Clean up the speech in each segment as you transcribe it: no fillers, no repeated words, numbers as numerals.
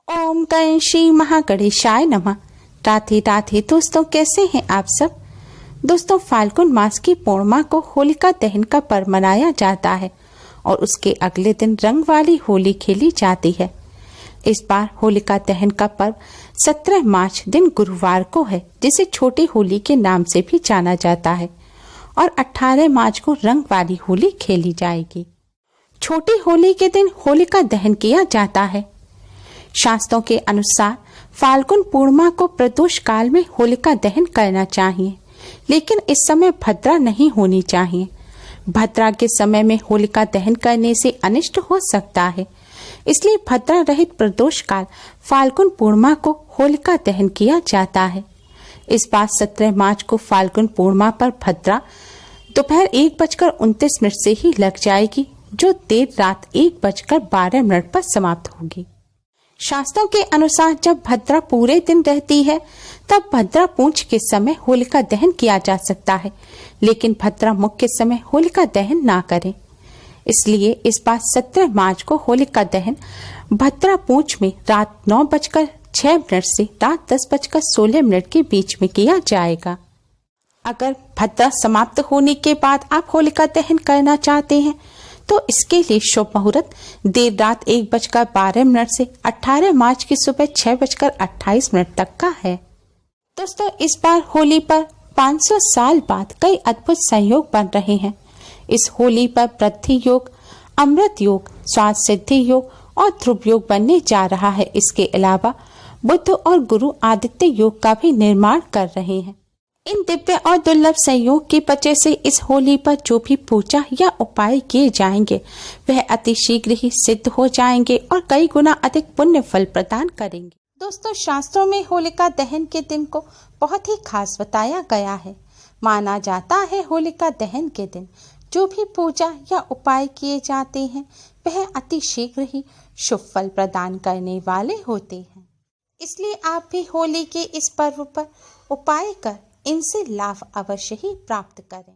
ओम गण श्री महागणेशाय नमः। राधे राधे दोस्तों, कैसे हैं आप सब। दोस्तों, फाल्गुन मास की पूर्णिमा को होलिका दहन का पर्व मनाया जाता है और उसके अगले दिन रंग वाली होली खेली जाती है। इस बार होलिका दहन का पर्व 17 मार्च दिन गुरुवार को है, जिसे छोटी होली के नाम से भी जाना जाता है, और 18 मार्च को रंग वाली होली खेली जाएगी। छोटी होली के दिन होलिका दहन किया जाता है। शास्त्रों के अनुसार फाल्गुन पूर्णिमा को प्रदोष काल में होलिका दहन करना चाहिए, लेकिन इस समय भद्रा नहीं होनी चाहिए। भद्रा के समय में होलिका दहन करने से अनिष्ट हो सकता है, इसलिए भद्रा रहित प्रदोष काल फाल्गुन पूर्णिमा को होलिका दहन किया जाता है। इस बार 17 मार्च को फाल्गुन पूर्णिमा पर भद्रा दोपहर 1:29 से ही लग जाएगी, जो देर रात 1:12 पर समाप्त होगी। शास्त्रों के अनुसार जब भद्रा पूरे दिन रहती है तब भद्रा पूंछ के समय होलिका दहन किया जा सकता है, लेकिन भद्रा मुख के समय होलिका दहन ना करें। इसलिए इस बार 17 मार्च को होलिका दहन भद्रा पूंछ में रात 9:06 से रात 10:16 के बीच में किया जाएगा। अगर भद्रा समाप्त होने के बाद आप होलिका दहन करना चाहते हैं तो इसके लिए शुभ मुहूर्त देर रात 1:12 से 18 मार्च की सुबह 6:28 तक का है। दोस्तों, इस बार होली पर 500 साल बाद कई अद्भुत संयोग बन रहे हैं। इस होली पर वृद्धि योग, अमृत योग, स्वास्थ्य सिद्धि योग और ध्रुव योग बनने जा रहा है। इसके अलावा बुध और गुरु आदित्य योग का भी निर्माण कर रहे हैं। इन दिव्य और दुर्लभ संयोग की वजह से इस होली पर जो भी पूजा या उपाय किए जाएंगे वह अति शीघ्र ही सिद्ध हो जाएंगे और कई गुना अधिक पुण्य फल प्रदान करेंगे। दोस्तों, शास्त्रों में होलिका दहन के दिन को बहुत ही खास बताया गया है। माना जाता है होलिका दहन के दिन जो भी पूजा या उपाय किए जाते हैं वह अति शीघ्र ही शुभ फल प्रदान करने वाले होते हैं। इसलिए आप भी होली के इस पर्व पर उपाय कर इनसे लाभ अवश्य ही प्राप्त करें।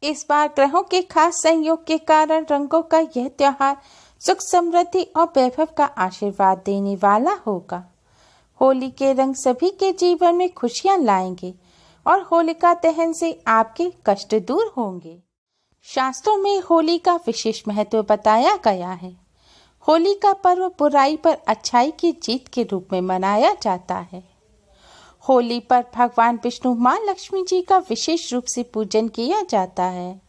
इस बार ग्रहों के खास संयोग के कारण रंगों का यह त्योहार सुख समृद्धि और वैभव का आशीर्वाद देने वाला होगा। होली के रंग सभी के जीवन में खुशियां लाएंगे और होलिका दहन से आपके कष्ट दूर होंगे। शास्त्रों में होली का विशेष महत्व बताया गया है। होली का पर्व बुराई पर अच्छाई की जीत के रूप में मनाया जाता है। होली पर भगवान विष्णु माँ लक्ष्मी जी का विशेष रूप से पूजन किया जाता है,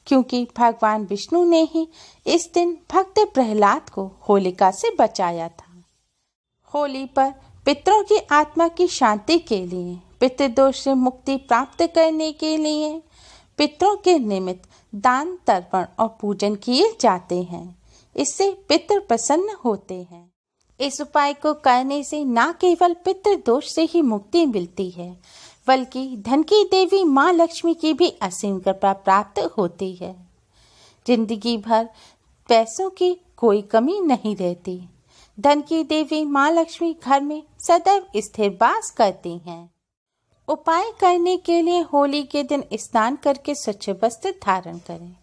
क्योंकि भगवान विष्णु ने ही इस दिन भक्त प्रहलाद को होलिका से बचाया था। होली पर पितरों की आत्मा की शांति के लिए, पितृदोष से मुक्ति प्राप्त करने के लिए पितरों के निमित्त दान, तर्पण और पूजन किए जाते हैं। इससे पितृ प्रसन्न होते हैं। इस उपाय को करने से न केवल पितृदोष से ही मुक्ति मिलती है, बल्कि धन की देवी माँ लक्ष्मी की भी असीम कृपा प्राप्त होती है। जिंदगी भर पैसों की कोई कमी नहीं रहती। धन की देवी माँ लक्ष्मी घर में सदैव स्थिर वास करती हैं। उपाय करने के लिए होली के दिन स्नान करके स्वच्छ वस्त्र धारण करें।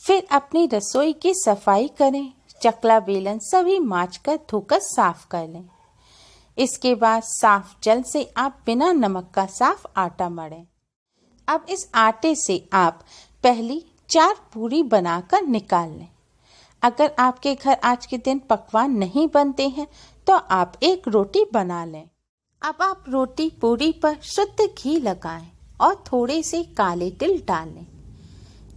फिर अपनी रसोई की सफाई करें। चकला बेलन सभी मांजकर धोकर साफ कर लें। इसके बाद साफ जल से आप बिना नमक का साफ आटा मढ़ें। अब इस आटे से आप पहली 4 पूरी बनाकर निकाल लें। अगर आपके घर आज के दिन पकवान नहीं बनते हैं तो आप एक रोटी बना लें। अब आप रोटी पूरी पर शुद्ध घी लगाएं और थोड़े से काले तिल डालें।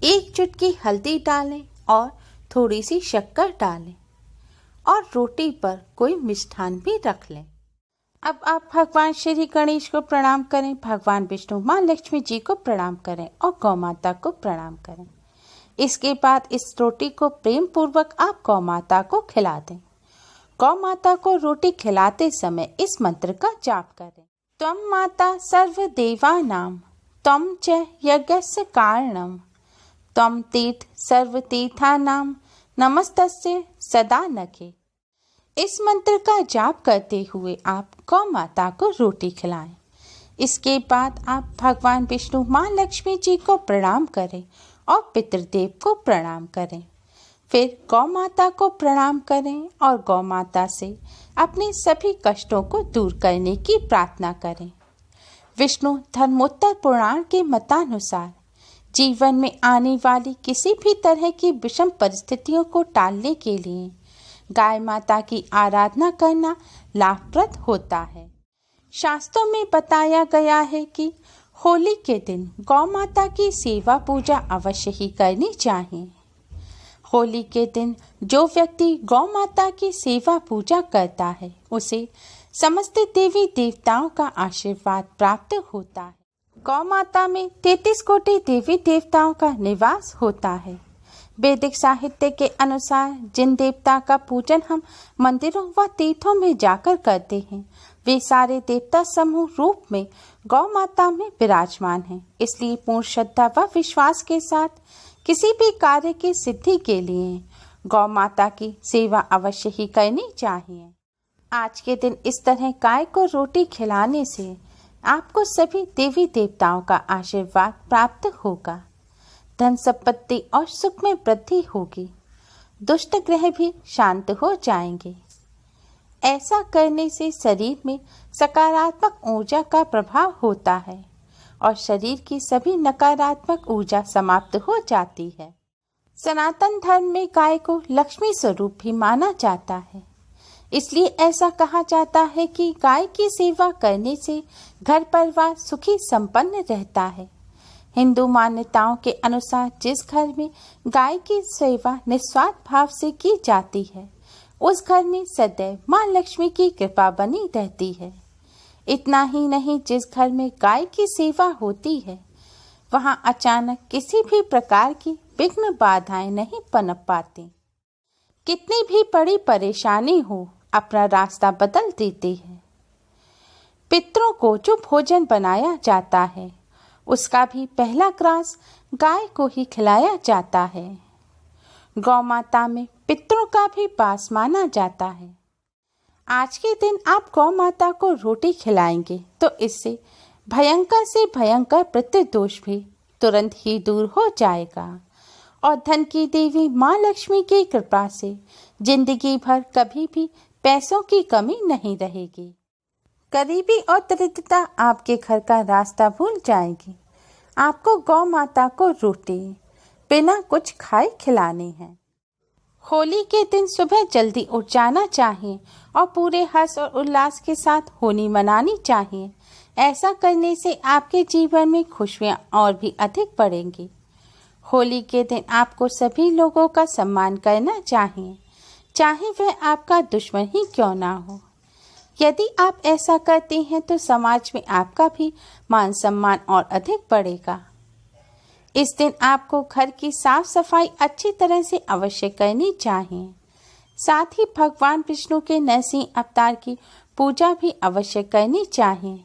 1 चुटकी हल्दी डालें और थोड़ी सी शक्कर डालें और रोटी पर कोई मिष्ठान भी रख लें। अब आप भगवान श्री गणेश को प्रणाम करें, भगवान विष्णु माँ लक्ष्मी जी को प्रणाम करें और गौ माता को प्रणाम करें। इसके बाद इस रोटी को प्रेम पूर्वक आप गौ माता को खिला दें। गौ माता को रोटी खिलाते समय इस मंत्र का जाप करें। त्वं माता सर्व देवानां त्वं च यज्ञस्य कारणं त्वं तीर्थ सर्व तीर्थानां नमस्तस्य सदा नखे। इस मंत्र का जाप करते हुए आप गौ माता को रोटी खिलाएं। इसके बाद आप भगवान विष्णु माँ लक्ष्मी जी को प्रणाम करें और पितृदेव को प्रणाम करें। फिर गौ माता को प्रणाम करें और गौ माता से अपने सभी कष्टों को दूर करने की प्रार्थना करें। विष्णु धर्मोत्तर पुराण के मतानुसार जीवन में आने वाली किसी भी तरह की विषम परिस्थितियों को टालने के लिए गाय माता की आराधना करना लाभप्रद होता है। शास्त्रों में बताया गया है कि होली के दिन गौ माता की सेवा पूजा अवश्य ही करनी चाहिए। होली के दिन जो व्यक्ति गौ माता की सेवा पूजा करता है उसे समस्त देवी देवताओं का आशीर्वाद प्राप्त होता है। गौ माता में 33 कोटि देवी देवताओं का निवास होता है। वैदिक साहित्य के अनुसार जिन देवता का पूजन हम मंदिरों व तीर्थों में जाकर करते हैं वे सारे देवता समूह रूप में गौ माता में विराजमान हैं। इसलिए पूर्ण श्रद्धा व विश्वास के साथ किसी भी कार्य की सिद्धि के लिए गौ माता की सेवा अवश्य ही करनी चाहिए। आज के दिन इस तरह गाय को रोटी खिलाने से आपको सभी देवी देवताओं का आशीर्वाद प्राप्त होगा। धन संपत्ति और सुख में वृद्धि होगी। दुष्ट ग्रह भी शांत हो जाएंगे। ऐसा करने से शरीर में सकारात्मक ऊर्जा का प्रभाव होता है और शरीर की सभी नकारात्मक ऊर्जा समाप्त हो जाती है। सनातन धर्म में गाय को लक्ष्मी स्वरूप भी माना जाता है। इसलिए ऐसा कहा जाता है कि गाय की सेवा करने से घर परिवार सुखी संपन्न रहता है। हिंदू मान्यताओं के अनुसार जिस घर में गाय की सेवा निस्वार्थ भाव से की जाती है उस घर में सदैव मां लक्ष्मी की कृपा बनी रहती है। इतना ही नहीं, जिस घर में गाय की सेवा होती है वहां अचानक किसी भी प्रकार की विघ्न बाधाएं नहीं पनप पाती। कितनी भी बड़ी परेशानी हो अपना रास्ता बदल देती है। पितरों को जो भोजन बनाया जाता है उसका भी पहला ग्रास गाय को ही खिलाया जाता है। गौ माता में पितरों का भी वास माना जाता है। आज के दिन आप गौ माता को रोटी खिलाएंगे तो इससे भयंकर से भयंकर प्रतिदोष भी तुरंत ही दूर हो जाएगा और धन की देवी मां लक्ष्मी की कृपा से जिंदगी भर कभी भी पैसों की कमी नहीं रहेगी। गरीबी और दरिद्रता आपके घर का रास्ता भूल जाएगी। आपको गौ माता को रोटी बिना कुछ खाए खिलानी है। होली के दिन सुबह जल्दी उठ जाना चाहिए और पूरे हर्ष और उल्लास के साथ होली मनानी चाहिए। ऐसा करने से आपके जीवन में खुशियाँ और भी अधिक बढ़ेंगी। होली के दिन आपको सभी लोगों का सम्मान करना चाहिए, चाहे वह आपका दुश्मन ही क्यों ना हो। यदि आप ऐसा करते हैं तो समाज में आपका भी मान सम्मान और अधिक बढ़ेगा। इस दिन आपको घर की साफ सफाई अच्छी तरह से अवश्य करनी चाहिए। साथ ही भगवान विष्णु के नरसिंह अवतार की पूजा भी अवश्य करनी चाहिए।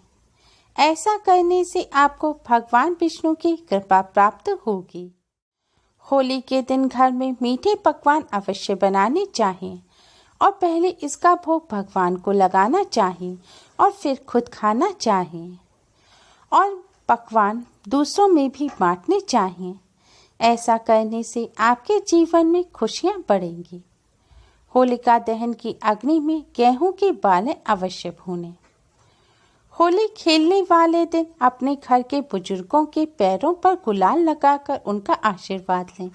ऐसा करने से आपको भगवान विष्णु की कृपा प्राप्त होगी। होली के दिन घर में मीठे पकवान अवश्य बनाने चाहिए और पहले इसका भोग भगवान को लगाना चाहिए और फिर खुद खाना चाहिए और पकवान दूसरों में भी बांटने चाहिए। ऐसा करने से आपके जीवन में खुशियां बढ़ेंगी। होलिका दहन की अग्नि में गेहूं के बालें अवश्य भूनें। होली खेलने वाले दिन अपने घर के बुजुर्गों के पैरों पर गुलाल लगाकर उनका आशीर्वाद लें।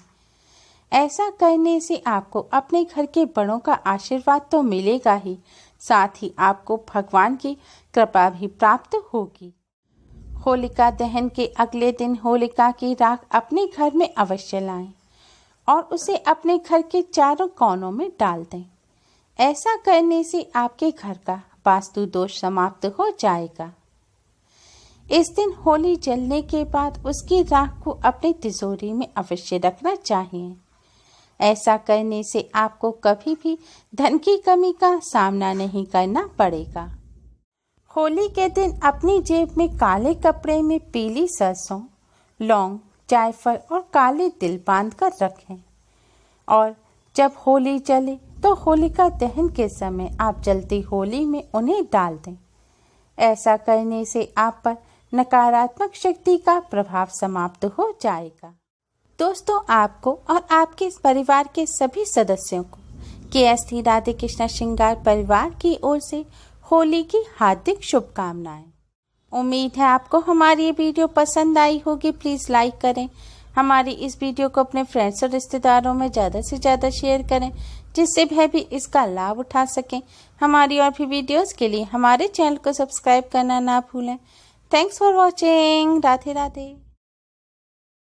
ऐसा करने से आपको अपने घर के बड़ों का आशीर्वाद तो मिलेगा ही, साथ ही आपको भगवान की कृपा भी प्राप्त होगी। होलिका दहन के अगले दिन होलिका की राख अपने घर में अवश्य लाएं और उसे अपने घर के चारों कोनों में डाल दें। ऐसा करने से आपके घर का वास्तु दोष समाप्त हो जाएगा। इस दिन होली जलने के बाद उसकी राख को अपनी तिजोरी में अवश्य रखना चाहिए। ऐसा करने से आपको कभी भी धन की कमी का सामना नहीं करना पड़ेगा। होली के दिन अपनी जेब में काले कपड़े में पीली सरसों, लौंग, जायफल और काले तिल बांध कर रखें और जब होली जले तो होलिका दहन के समय आप जलती होली में उन्हें डाल दें। ऐसा करने से आप पर नकारात्मक शक्ति का प्रभाव समाप्त हो जाएगा। दोस्तों, आपको और आपके इस परिवार के सभी सदस्यों को KST राधे कृष्णा श्रृंगार परिवार की ओर से होली की हार्दिक शुभकामनाएं। उम्मीद है आपको हमारी ये वीडियो पसंद आई होगी। प्लीज़ लाइक करें, हमारी इस वीडियो को अपने फ्रेंड्स और रिश्तेदारों में ज़्यादा से ज़्यादा शेयर करें, जिससे वह भी इसका लाभ उठा सकें। हमारी और भी वीडियोस के लिए हमारे चैनल को सब्सक्राइब करना ना भूलें। Thanks for watching. Radhe Radhe.